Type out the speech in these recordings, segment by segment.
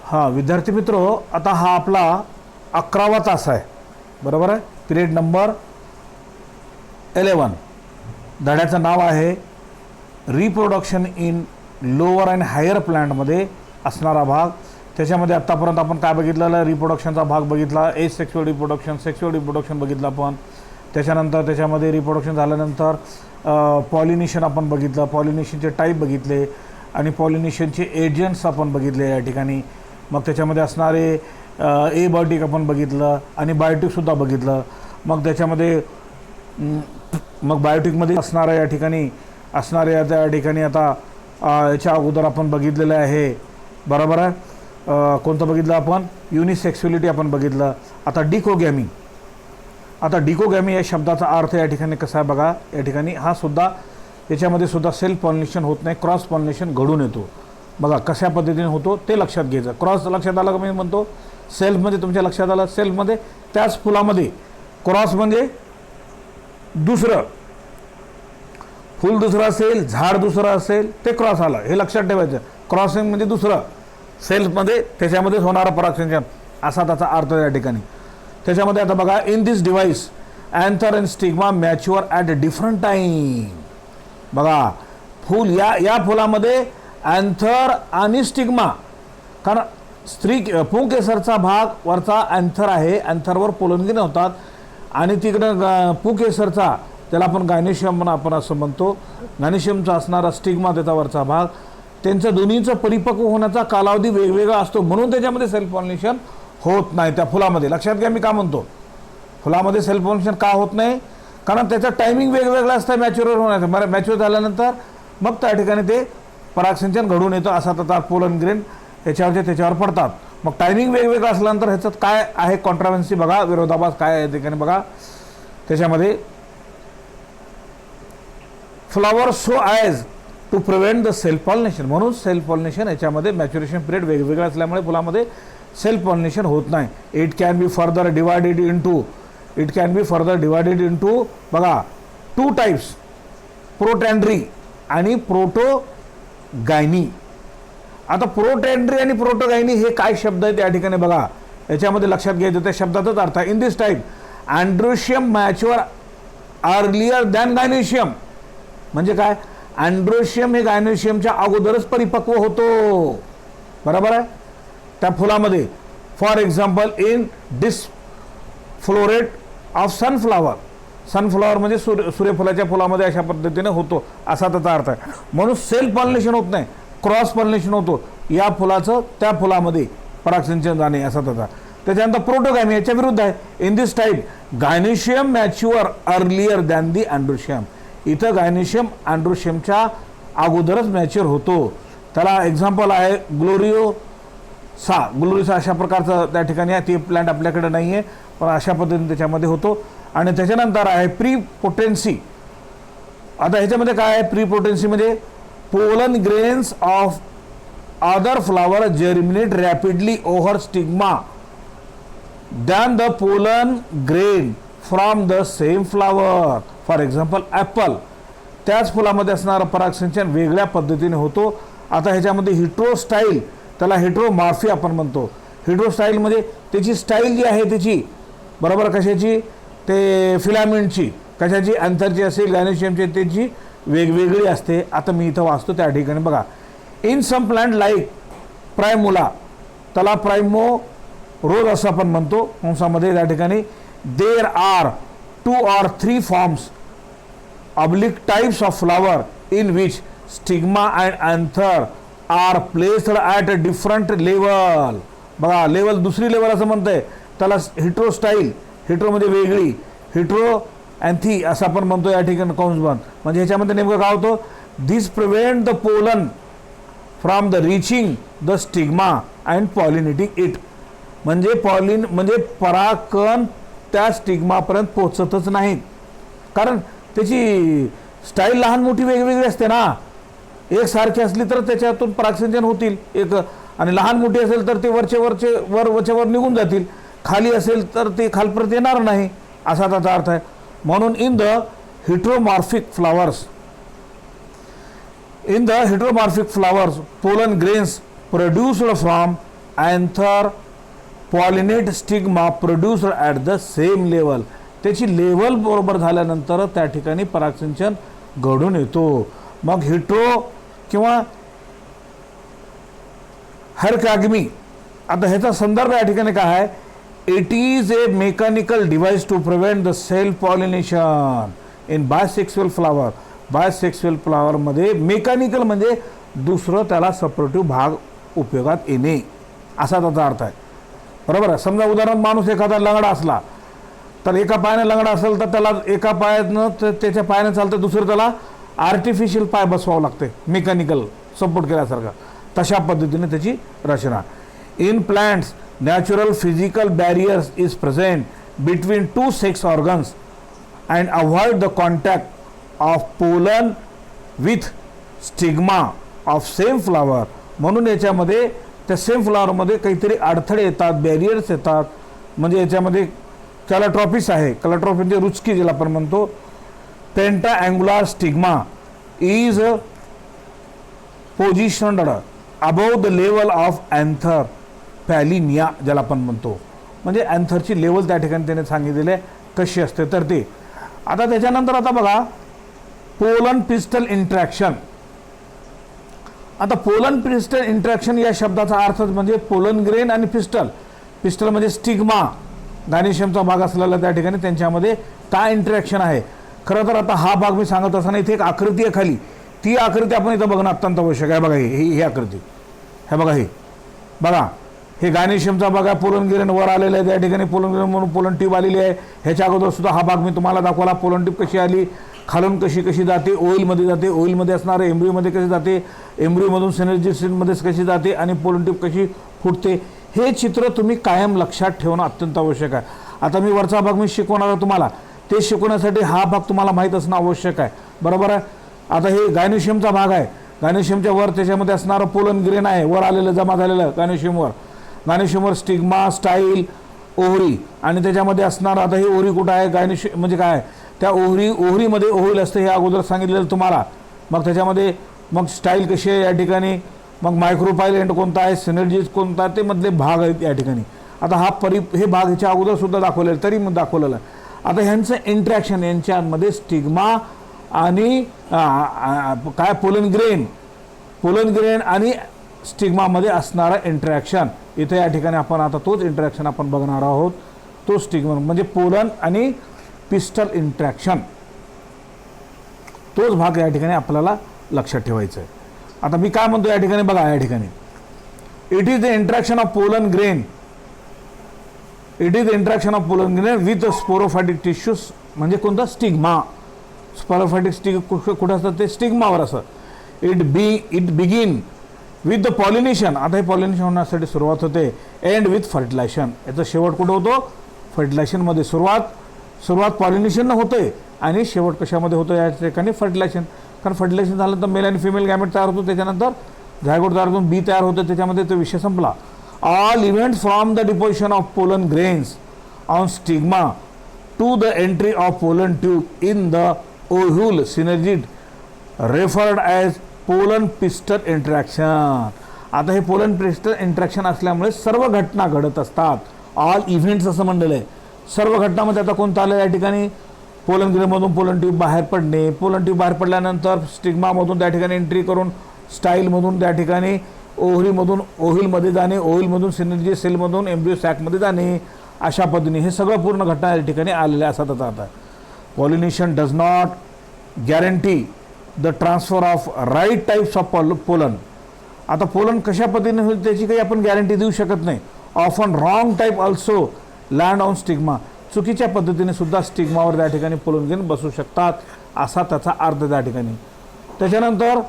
हां विद्यार्थी मित्र, आता हा आपला 11वा तास आहे, बरोबर आहे. Period number 11. धड्याचं नाव आहे reproduction in lower and higher प्लांटमध्ये असणारा भाग. त्याच्यामध्ये आत्तापर्यंत आपण काय बघितलेलं, रिप्रोडक्शनचा भाग बघितला, एज सेक्शुअल रिप्रोडक्शन बघितलं आपण. त्याच्यानंतर त्याच्यामध्ये रिप्रोडक्शन झाल्यानंतर पॉलिनेशन आपण बघितलं, पॉलिनेशनचे टाईप बघितले आणि पॉलिनेशनचे एजंट्स आपण बघितले या ठिकाणी. मग त्याच्यामध्ये असणारे एबायोटिक आपण बघितलं आणि बायोटिकसुद्धा बघितलं. मग त्याच्यामध्ये मग बायोटिकमध्ये असणाऱ्या या ठिकाणी त्या ठिकाणी आता याच्या अगोदर आपण बघितलेलं आहे, बरोबर आहे. कोणतं बघितलं आपण, युनिसेक्सुअलिटी आपण बघितलं. आता डिकोगॅमी. आता डिकोगॅमी या शब्दाचा अर्थ या ठिकाणी कसा आहे बघा. या ठिकाणी हा सुद्धा याच्यामध्ये सुद्धा सेल्फ पॉलिनेशन होत नाही, क्रॉस पॉलिनेशन घडून येतो. बघा कशा पद्धतीने होतो ते लक्षात घ्यायचं. क्रॉस लक्षात आलं का, मी म्हणतो सेल्फमध्ये तुमच्या लक्षात आलं, सेल्फमध्ये त्याच फुलामध्ये क्रॉस म्हणजे दुसरं फूल दुसरं असेल, झाड दुसरं असेल, ते क्रॉस आलं, हे लक्षात ठेवायचं. क्रॉसिंग म्हणजे दुसरं, सेल्फमध्ये त्याच्यामध्येच होणारं परागसंचयन असा त्याचा अर्थ या ठिकाणी. त्याच्यामध्ये आता बघा, in this device anther and stigma mature at different time. बघा फूल या फुलामध्ये अँथर आणि स्टिग्मा, कारण पुंकेसरचा भाग वरचा अँथर आहे, अँथरवर पोलन होतात आणि तिकडं पुंकेसरचा त्याला आपण गायनेशियम आपण असं म्हणतो, गायनेशियमचा असणारा स्टिग्मा त्याचा वरचा भाग, त्यांचं दोन्हीचं परिपक्व होण्याचा कालावधी वेगवेगळा असतो, म्हणून त्याच्यामध्ये सेल्फ पॉलिनेशन होत नाही त्या फुलामध्ये. लक्षात घ्या मी का म्हणतो, फुलामध्ये सेल्फ पॉलिनेशन का होत नाही, कारण त्याचं टायमिंग वेगवेगळं असतं मॅच्युअर होण्याचं. मॅच्युअर झाल्यानंतर मग त्या ठिकाणी ते परागसिंचन घडून येतं, असा त्याचा पोलन ग्रेन त्याच्यावर पडतात. मग टायमिंग वेगवेगळं असल्यानंतर ह्याच्यात काय आहे कॉन्ट्राव्हन्सी बघा, विरोधाभास काय आहे ठिकाणी बघा. त्याच्यामध्ये flower so as to prevent the self pollination, म्हणून सेल्फ पॉलिनेशन याच्यामध्ये मॅच्युरेशन पिरियड वेगवेगळा असल्यामुळे फुलामध्ये सेल्फ पॉलिनेशन होत नाही. It can be further divided into बघा टू टाईप्स, प्रोटँड्री आणि प्रोटोगायनी. आता प्रोटँड्री आणि प्रोटोगायनी हे काय शब्द आहेत या ठिकाणी बघा, याच्यामध्ये लक्षात घ्यायचं त्या शब्दाचाच अर्थ आहे. In this type androecium mature earlier than gynoecium. म्हणजे काय, अँड्रोशियम हे गायनेशियमच्या अगोदरच परिपक्व होतो, बरोबर आहे त्या फुलामध्ये. For example in disc floret of sunflower म्हणजे सूर्यफुलाच्या फुलामध्ये अशा पद्धतीने होतो, असा त्याचा अर्थ आहे. म्हणून सेल्फ पॉलिनेशन होत नाही, क्रॉस पॉलिनेशन होतो या फुलाचं त्या फुलामध्ये परागसिंचन जाणे, असा त्याचा. त्याच्यानंतर प्रोटोगॅमी याच्या विरुद्ध आहे. In this type gynoecium mature earlier than the androecium. इथं गायनेशियम अँड्रोशियमच्या अगोदरच मॅच्युअर होतो. त्याला एक्झाम्पल आहे ग्लोरिसा अशा प्रकारचं त्या ठिकाणी आहे. ती प्लांट आपल्याकडे नाही आहे, पण अशा पद्धतीने त्याच्यामध्ये होतो. आणि त्याच्यानंतर आहे प्रीपोटेन्सी. आता ह्याच्यामध्ये काय आहे, प्रीपोटेन्सी म्हणजे pollen grains of other flower germinate rapidly over stigma than the pollen grain from the same flower. For example Apple, त्याच फुलामध्ये असणारं परागसिंचन वेगळ्या पद्धतीने होतो. आता ह्याच्यामध्ये हिट्रोस्टाईल, त्याला हेट्रोमॉर्फी आपण म्हणतो. हिट्रोस्टाईल म्हणजे त्याची स्टाईल जी आहे त्याची, बरोबर कशाची, ते फिलामेंटची, कशाची, अँथरची असेल, गायनेशियमची, त्याची वेगवेगळी असते. आता मी इथं वाचतो त्या ठिकाणी बघा. इन सम प्लांट लाईक प्रायमोला, त्याला प्रायमो रोज असं आपण म्हणतो कंसामध्ये, त्या ठिकाणी there are 2 or 3 forms oblique types of flower in which stigma and anther are placed at a different level. बघा लेवल, दुसरी लेवल असं म्हणतंय त्याला हिट्रोस्टाईल. हिट्रो म्हणजे वेगळी, हिट्रो अँथी असं आपण म्हणतो या ठिकाणी कंसबंद. म्हणजे ह्याच्यामध्ये नेमकं काय होतं, this prevent the pollen from the reaching the stigma and pollinating it. म्हणजे परागकण त्या स्टिग्मापर्यंत पोचतच नाही, कारण त्याची स्टाईल लहान मोठी वेगवेगळी असते ना. एकसारखी असली तर त्याच्यातून परागसिंचन होतील एक, आणि लहान मोठी असेल तर ते वरच्या निघून जातील, खाली असेल तर ते खालपर्यंत येणार नाही, असा त्याचा अर्थ आहे. म्हणून in the heteromorphic flowers pollen grains produced from anther pollinate stigma produced at the same level. त्याची लेवल बरोबर झाल्यानंतर त्या ठिकाणी परागसिंचन घडून येतो. मग हिट्रो किंवा हरकॅगमी, आता ह्याचा संदर्भ या ठिकाणी काय आहे? It is a mechanical device to prevent the self pollination in bisexual flower. Bisexual फ्लावरमध्ये मेकॅनिकल म्हणजे दुसरं त्याला सपोर्टिव्ह भाग उपयोगात येणे असा त्याचा अर्थ आहे. बरोबर आहे. समजा उदाहरण माणूस एखादा लंगडा असला तर एका पायाने लंगडा असेल तर त्याला एका पायानं त्याच्या पायाने चालतं, दुसरं त्याला आर्टिफिशियल पाय बसवावं लागते मेकॅनिकल सपोर्ट केल्यासारखं. तशा पद्धतीने त्याची रचना. In plants natural physical barriers is present between two sex organs and avoid the contact of pollen with stigma of same flower. म्हणून याच्यामध्ये त्या सेम फ्लावरमध्ये काहीतरी अडथळे येतात, बॅरियर्स येतात. म्हणजे याच्यामध्ये कॅलाट्रॉपिस आहे, कॅलाट्रॉपिस म्हणजे रुचकी ज्याला आपण म्हणतो. Penta angular stigma is positioned above the level of anther pollinia ज्याला आपण म्हणतो. म्हणजे अँथरची लेवल त्या ठिकाणी त्याने सांगितलेली आहे कशी असते तर ते. आता त्याच्यानंतर आता बघा पोलन पिस्टल इंट्रॅक्शन. आता पोलन पिस्टल इंट्रॅक्शन या शब्दाचा अर्थ म्हणजे पोलन ग्रेन आणि पिस्टल. पिस्टल म्हणजे स्टिग्मा, गायनेशियमचा भाग असलेला त्या ठिकाणी त्यांच्यामध्ये काय इंटरॅक्शन आहे. खरं तर आता हा भाग मी सांगत असताना इथे एक आकृती आहे खाली, ती आकृती आपण इथं बघणं अत्यंत आवश्यक आहे. बघा ही आकृती, हे बघा, हे बघा, हे गायनेशियमचा भाग आहे. पोलन ग्रेन वर आलेलं आहे त्या ठिकाणी, पोलन ग्रेन म्हणून पोलन ट्यूब आलेली आहे. ह्याच्या अगोदर सुद्धा हा भाग मी तुम्हाला दाखवला. पोलन ट्यूब कशी आली, खालून कशी जाते, ओइलमध्ये जाते, ओइलमध्ये असणारे एम्ब्रियोमध्ये कशी जाते, एम्ब्रियोमधून सिनर्जिस्टमध्ये कशी जाते आणि पोलन ट्यूब कशी फुटते. हे चित्र तुम्ही कायम लक्षात ठेवणं अत्यंत आवश्यक आहे. आता मी वरचा भाग मी शिकवणार आहे तुम्हाला, ते शिकवण्यासाठी हा भाग तुम्हाला माहीत असणं आवश्यक आहे. बरोबर आहे. आता हे गायनेशियमचा भाग आहे, गायनेशियमच्या वर त्याच्यामध्ये असणारं पोलन ग्रेन आहे, वर आलेलं जमा झालेलं गायनेशियमवर. गायनेशियमवर स्टिग्मा, स्टाईल, ओहरी आणि त्याच्यामध्ये असणार. आता ही ओहरी कुठं आहे, गायनेशियम म्हणजे काय, त्या ओहरीमध्ये ओहल असतं हे अगोदर सांगितलेलं तुम्हाला. मग त्याच्यामध्ये मग स्टाईल कशी आहे या ठिकाणी, मग मायक्रोपायलेंट कोणता आहे, सिनर्जीज कोणता, ते मधले भाग आहेत या ठिकाणी. आता हे भाग ह्याच्या अगोदर सुद्धा दाखवलेलं, तरी मग दाखवलेलं आहे. आता ह्यांचं इंट्रॅक्शन यांच्यामध्ये स्टिग्मा आणि काय पोलन ग्रेन आणि स्टिग्मामध्ये असणारं इंटरॅक्शन इथे या ठिकाणी आपण आता तोच इंटरॅक्शन आपण बघणार आहोत. तो स्टिग्मा म्हणजे पोलन आणि पिस्टल इंटरॅक्शन, तोच भाग या ठिकाणी आपल्याला लक्षात ठेवायचा आहे. आता मी काय म्हणतो या ठिकाणी बघा, या ठिकाणी it is the interaction of pollen grain, it is the interaction of pollen grain with sporophytic tissues. म्हणजे कोणता, स्टिग्मा. स्पोरोफायटिक स्टिग कुठं असतं, ते स्टिग्मावर असं. It begin with the pollination. आता हे पॉलिनेशन होण्यासाठी सुरुवात होते. End with fertilization. याचा शेवट कुठं होतो, फर्टिलायझेशनमध्ये. सुरुवात पॉलिनेशन होते आणि शेवट कशामध्ये होतं या ठिकाणी, फर्टिलायझेशन. कारण फर्टिलायझेशन झालं तर मेल आणि फिमेल गॅमेट तयार होतो, त्याच्यानंतर झायगोट तयार होतो, बी तयार होतं, त्याच्यामध्ये तो विषय संपला. All events from the deposition of pollen grains on stigma to the entry of pollen tube in the ovule synergid referred as pollen pistil interaction. आता हे पोलन पिस्टल इंटरॅक्शन असल्यामुळे सर्व घटना घडत असतात. ऑल इव्हेंट्स असं म्हणलेलं आहे. सर्व घटनामध्ये आता कोणतं आलं या ठिकाणी, पोलन ग्रेनमधून पोलन ट्यूब बाहेर पडणे, पोलन ट्यूब बाहेर पडल्यानंतर स्टिग्मामधून त्या ठिकाणी एंट्री करून स्टाईलमधून त्या ठिकाणी ओहरीमधून ओहिलमध्ये जाणे, ओहिलमधून सिनर्जी सेलमधून एम्ब्रियो सॅकमध्ये जाणे, अशा पद्धतीने हे सगळं पूर्ण घटना या ठिकाणी आलेल्या असतात. आता pollination does not guarantee the transfer of right types of pollen. आता पोलन कशा पद्धतीने होईल त्याची काही आपण गॅरंटी देऊ शकत नाही. Often wrong type also land on stigma. चुकीच्या पद्धतीने सुद्धा स्टिग्मावर त्या ठिकाणी पोलन ग्रेन बसू शकतात, असा त्याचा अर्थ त्या ठिकाणी. त्याच्यानंतर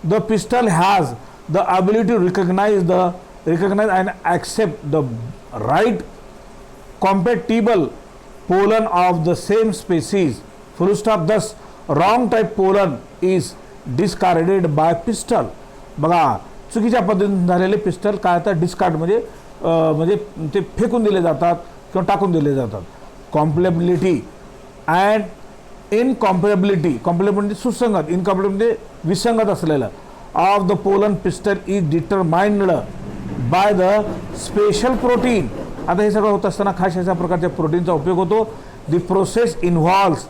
the pistil has the ability to recognise and accept the right compatible pollen of the same species. Full stop. Thus wrong type pollen is discarded by pistil. बघा, चुकीच्या पद्धतीने झालेले पिस्टल काय तर डिस्कार्ड म्हणजे ते फेकून दिले जातात किंवा टाकून दिले जातात. कॉम्पॅटिबिलिटी अँड इनकॉम्पॅटिबिलिटी. कॉम्पॅटिबिलिटी म्हणजे सुसंगत, इनकॉम्पॅटिबिलिटी म्हणजे विसंगत असलेलं. Of the pollen pistil is determined by the special protein. आता हे सगळं होत असताना खास अशा प्रकारच्या प्रोटीनचा उपयोग होतो. The process involves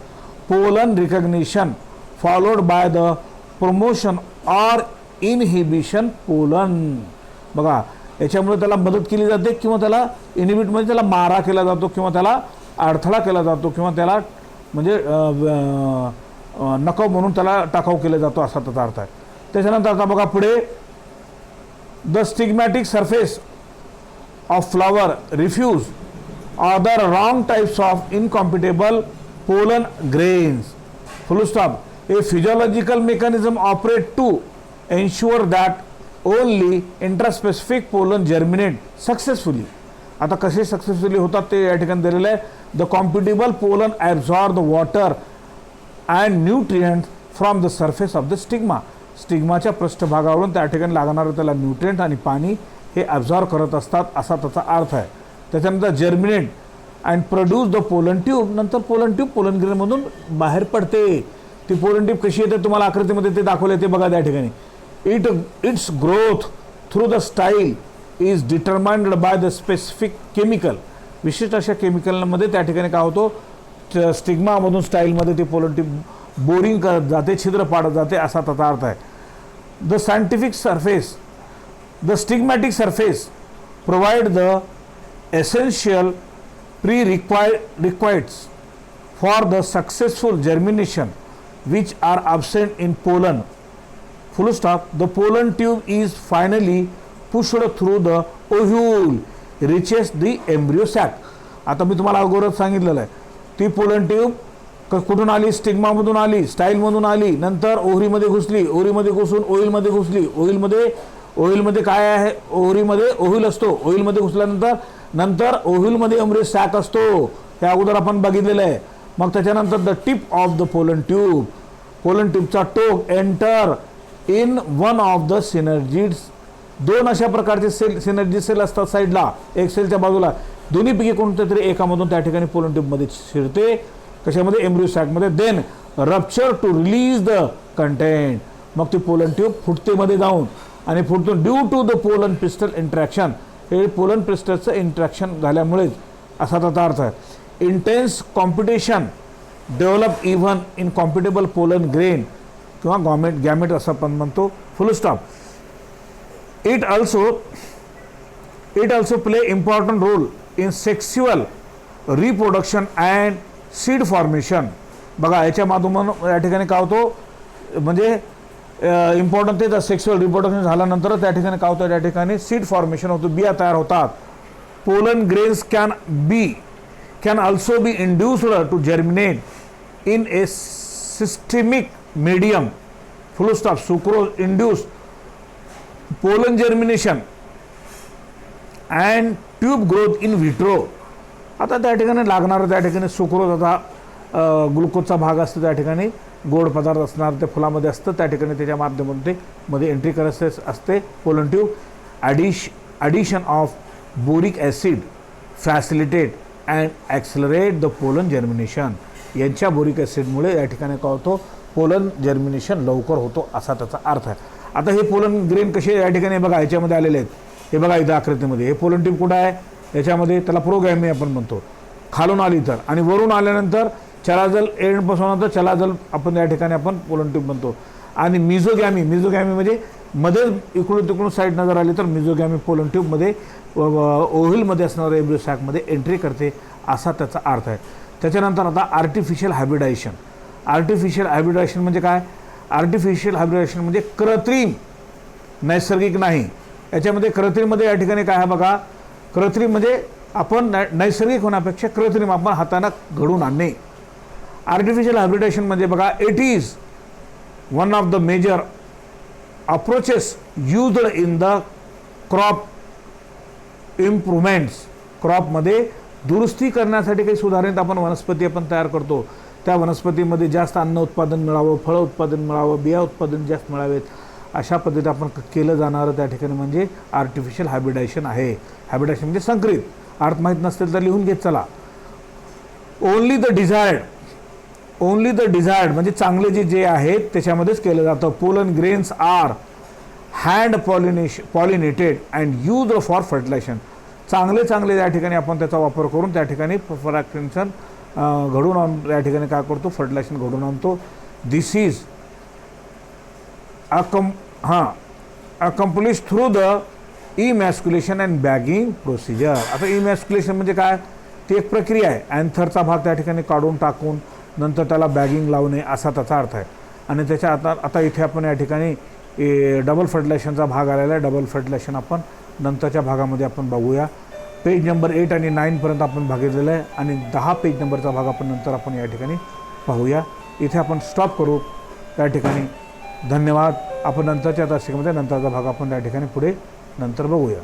pollen recognition followed by the promotion or inhibition pollen. बघा याच्यामुळे त्याला मदत केली जाते किंवा त्याला इनिबिट म्हणजे त्याला मारा केला जातो किंवा त्याला अडथळा केला जातो किंवा त्याला म्हणजे नको म्हणून त्याला टाकाऊ केला जातो असा त्याचा अर्थ आहे. त्याच्यानंतर आता बघा पुढे the stigmatic surface of flower refuse other wrong types of incompatible pollen grains. Full stop. A physiological mechanism operate to ensure that only intraspecific pollen germinate successfully. आता कसे सक्सेसफुली होतात ते या ठिकाणी दिलेलं आहे. The compatible pollen absorb the water and nutrient from the surface of the stigma. स्टिग्माच्या पृष्ठभागावरून त्या ठिकाणी लागणारं त्याला न्यूट्रिएंट आणि पाणी हे ॲब्झॉर्ब करत असतात असा त्याचा अर्थ आहे. त्याच्यानंतर germinate and produce the pollen tube. नंतर पोलन ट्यूब पोलन ग्रेनमधून बाहेर पडते. ती पोलन ट्यूब कशी येते तुम्हाला आकृतीमध्ये ते दाखवले ते बघा त्या ठिकाणी. It's growth through the style is determined by the specific chemical. विशिष्ट अशा केमिकलमध्ये त्या ठिकाणी काय होतो स्टिग्मामधून स्टाईलमध्ये ती पोलन ट्यूब बोरिंग करत जाते छिद्र पाडत जाते असा त्याचा अर्थ आहे. The scientific surface the stigmatic surface provide the essential prerequisites for the successful germination which are absent in pollen. Full stop. The pollen tube is finally pushed through the ovule, reaches the embryo sac. आता मी तुम्हाला अगोदर सांगितलेलं आहे ती pollen tube कुठून आली स्टिग्मामधून आली स्टाईलमधून आली नंतर ओव्हरीमध्ये घुसली ओव्हरीमध्ये घुसून ओइलमध्ये घुसली ओइलमध्ये काय आहे ओव्हरीमध्ये ओव्ह्यूल असतो ओइलमध्ये घुसल्यानंतर नंतर ओव्ह्यूलमध्ये एम्ब्रियो सॅक असतो हे अगोदर आपण बघितलेलं आहे. मग त्याच्यानंतर the tip of the pollen ट्यूबचा टोक enter in one of the synergids. दोन अशा प्रकारचे सिनर्जी सेल असतात साईडला एक सेलच्या बाजूला दोन्हीपैकी कोणत्या तरी एकामधून त्या ठिकाणी पोलन ट्यूबमध्ये शिरते कशामध्ये एम्ब्रियो सॅकमध्ये. Then rupture to release the content. मग ती पोलन ट्यूब फुटते मध्ये जाऊन आणि फुटतो due to the pollen pistil interaction. हे पोलन पिस्टलचं इंट्रॅक्शन झाल्यामुळेच असा त्याचा अर्थ आहे. Intense competition develop even in compatible pollen grain किंवा गॅमेट असं आपण म्हणतो. Full stop. It also play important role in sexual reproduction and seed formation. बघा याच्या माध्यमातून या ठिकाणी काय होतो म्हणजे इम्पॉर्टंट ते सेक्स्युअल रिप्रोडक्शन झाल्यानंतर त्या ठिकाणी काय होतं त्या ठिकाणी सीड फॉर्मेशन होतं बिया तयार होतात. Pollen grains can also be induced to germinate in a systemic medium. Full stop. Sucrose induce pollen germination and tube growth in vitro. आता त्या ठिकाणी लागणारं त्या ठिकाणी सुक्रोज आता ग्लुकोजचा भाग असतो त्या ठिकाणी गोड पदार्थ असणार ते फुलामध्ये असतं त्या ठिकाणी त्याच्या माध्यमातून ते मध्ये एंट्री करायचे असते. Pollen tube addition of boric acid facilitate and accelerate the pollen germination. यांच्या बोरिक ॲसिडमुळे या ठिकाणी काय होतो पोलन जर्मिनेशन लवकर होतो असा त्याचा अर्थ आहे. आता हे पोलन ग्रेन कसे या ठिकाणी बघा ह्याच्यामध्ये आलेले आहेत हे बघा इथं आकृतीमध्ये हे पोलन ट्यूब कुठं आहे याच्यामध्ये त्याला प्रोगॅमी आपण म्हणतो खालून आली तर आणि वरून आल्यानंतर चलाजल एंडपासून नंतर चलाजल आपण या ठिकाणी आपण पोलन ट्यूब म्हणतो. आणि मिझोगॅमी म्हणजे मध्ये इकडून तिकडून साईड नजर आली तर मिझोगॅमी पोलन ट्यूबमध्ये ओव्ह्यूलमध्ये असणाऱ्या एम्ब्रियो सॅकमध्ये एंट्री करते असा त्याचा अर्थ आहे. त्याच्यानंतर आता आर्टिफिशियल हायब्रिडायझेशन म्हणजे काय आर्टिफिशियल हायब्रिडायझेशन म्हणजे कृत्रिम नैसर्गिक नाही. याच्यामध्ये कृत्रिममध्ये या ठिकाणी काय आहे बघा कृत्रिम म्हणजे आपण नैसर्गिक होण्यापेक्षा कृत्रिम आपण हाताने घडून आणणे. आर्टिफिशियल हायब्रिडायझेशन म्हणजे बघा it is one of the major approaches used in the crop improvements. क्रॉपमध्ये दुरुस्ती करण्यासाठी काही सुधारित आपण वनस्पती आपण तयार करतो त्या वनस्पतीमध्ये जास्त अन्न उत्पादन मिळावं फळ उत्पादन मिळावं बिया उत्पादन जास्त मिळावेत अशा पद्धतीने आपण केलं जाणारं त्या ठिकाणी म्हणजे आर्टिफिशियल हायब्रिडायझेशन आहे. हायब्रिडायझेशन म्हणजे संकरित अर्थ माहीत नसतील तर लिहून घेत चला. ओनली द डिझायर्ड म्हणजे चांगले जे आहेत त्याच्यामध्येच केलं जातं. Pollen grains are hand pollinated and use for fertilization. चांगले या ठिकाणी आपण त्याचा वापर करून त्या ठिकाणी फर्टिलायझेशन घडून आणून या ठिकाणी काय करतो, फर्टिलायझेशन घडून आणतो. This is accomplish through the emasculation and bagging procedure. आता इमॅस्क्युलेशन म्हणजे काय, ती एक प्रक्रिया आहे. अँथरचा भाग त्या ठिकाणी काढून टाकून नंतर त्याला बॅगिंग लावणे असा त्याचा अर्थ आहे. आणि त्याच्या आता इथे आपण या ठिकाणी डबल फर्टिलायझेशनचा भाग आलेला आहे. डबल फर्टिलायझेशन आपण नंतरच्या भागामध्ये आपण बघूया. पेज नंबर 8 आणि 9 आपण बघितलेलं आहे आणि 10 पेज नंबरचा भाग आपण नंतर आपण या ठिकाणी पाहूया. इथे आपण स्टॉप करू त्या ठिकाणी. धन्यवाद. आपण नंतरच्या तासिकेमध्ये नंतरचा भाग आपण त्या ठिकाणी पुढे नंतर बघूया.